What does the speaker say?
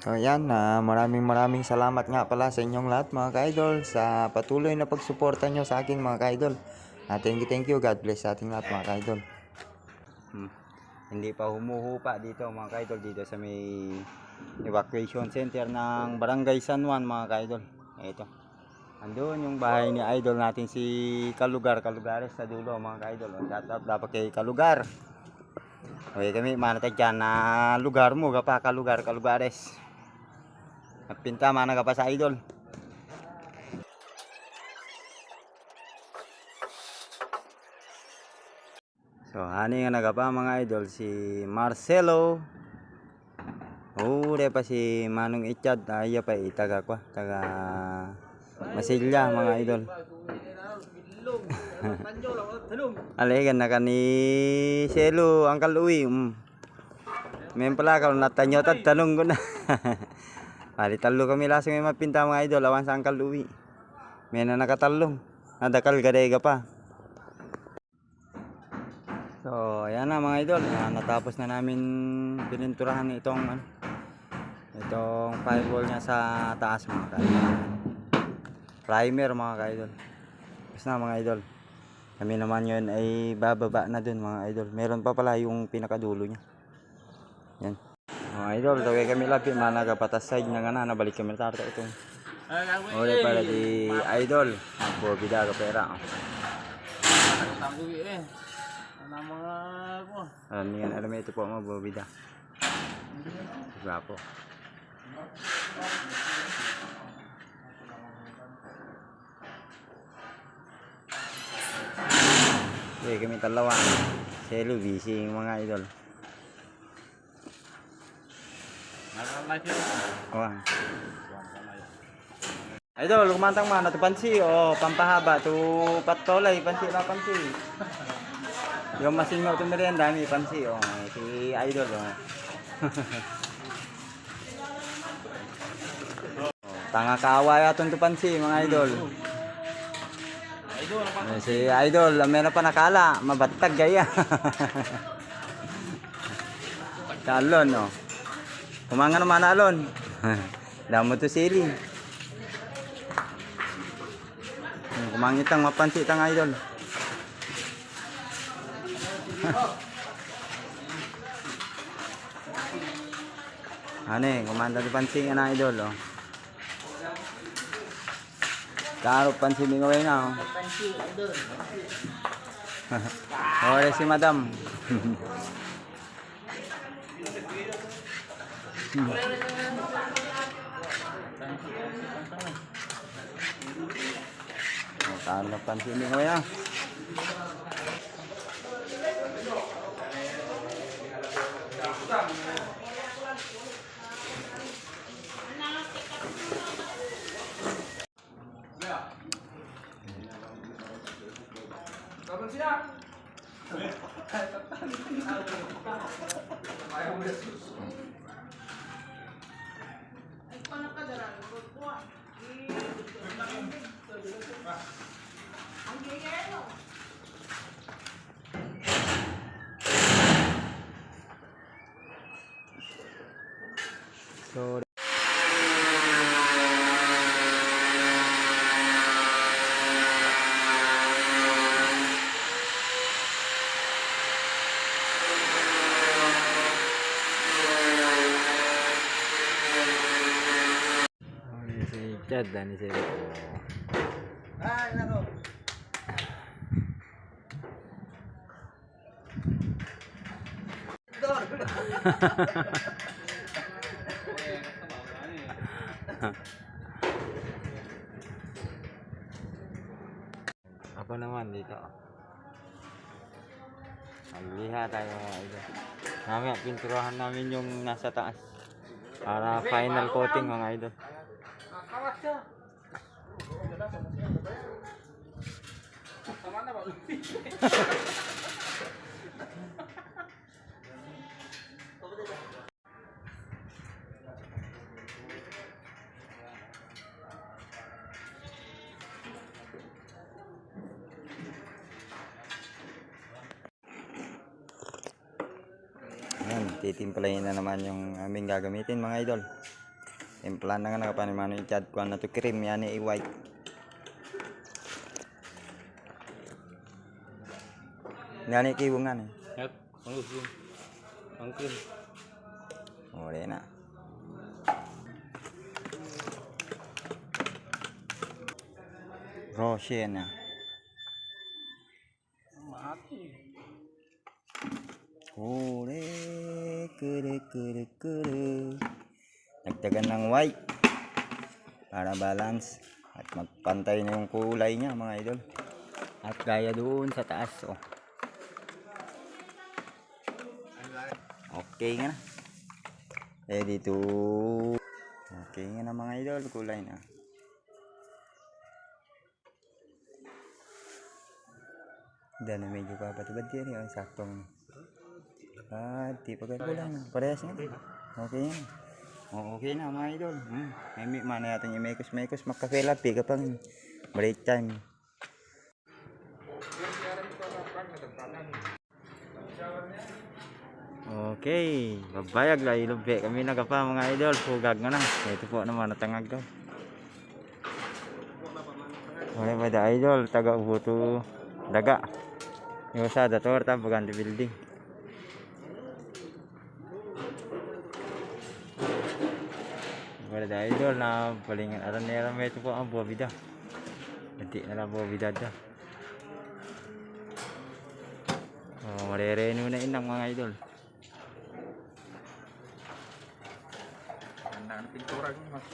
So yan, maraming salamat nga pala sa inyong lahat mga ka-idol sa patuloy na pagsuporta nyo sa akin mga ka-idol. Thank you, God bless sa ating lahat mga ka-idol. Hindi pa humuhupa dito mga ka-idol, dito sa may evacuation center ng Barangay San Juan mga ka-idol. Ito, andun yung bahay ni idol natin si Kalugares sa dulo mga ka-idol. Shout out dapat kay Kalugar. Okay, kami manatag dyan na lugar mo gapa Kalugares. Pinta mana ka pa sa idol. So hani nga nagapa mga idol si Marcelo. Ure pa si Manong Ichad, aya pa itaga ko, taga Masilya mga idol. Aligan na ka ni Selo Uncle Uwi. Men pala kalau natanyo tad tanong ko na. Talo kami lasing may mapinta mga idol awan sa Uncle Uwi. May na nakatalong. Nadakal gadega pa. So ayan na mga idol, natapos na namin pininturahan itong firewall niya sa taas mga ka-idol. Primer mga ka-idol. Tapos na mga idol. Kami naman yun ay bababa na dun mga idol. Meron pa pala yung pinakadulo niya. Yan. Mga idol, tawag kami labi managapatas side na nga na nabalik kami tarta itong. Ore para di idol. Bobida ka pera. Alam niyo ito po mga bobida. Gwapo. Okay, kami talawa. Selo busy mga idol. Oh. Idol, kumantang mana to pansi o pampahaba to patolay pansi na pansi. Yung masin mo to merienda mi pansi o si idol o. Tanga kaaway aton to pansi mga idol. Si idol, meron pa nakala, mabatag gaya. Talon no. Kumangan naman alon. Damo to sili. Kumangit ang mapansi tang idol. Ane, kumanda di pansi nga na idol oh. Karo pansi mi ngaway na oh. Pansi idol. Ore si madam. Karo pansi mi ngaway na. So si Chad dan si nako. Apa naman dito? Magliha tayo idol. Mamaya pinturahan namin yung nasa taas para final coating mga idol. Ayan, titimplahin na naman yung aming gagamitin mga idol. Timplan na nga nakapanimano itad ko na to cream yan i-white. Yan ikiwungan eh. Yep, angkin. Uli na. Roche na. Uli, kere. Nagtagan ng white para balance at magpantay na yung kulay niya mga idol. At gaya doon sa taas oh. Okay nga na. Ready to. Okay nga na mga idol, kulay na. Dahil medyo kapatibad din yung saktong. Di pa kulang. Parehas nga. Okay yan. Okay na mga idol. May mana natin yung mekos. Makapela. Piga pang break time. Okay. Babayag lah ilubbe. Kami nagapa mga idol. Pugag nga na. Ito po naman natangag daw. Wala ba da idol? Taga ubuto daga. Yung sa dator ta baganti building. Wala da idol na palingan aran nila may ito po ang buwa bida. Nanti na lang buwa bida da. Marereno na inang mga idol. Ang pintura ko mas.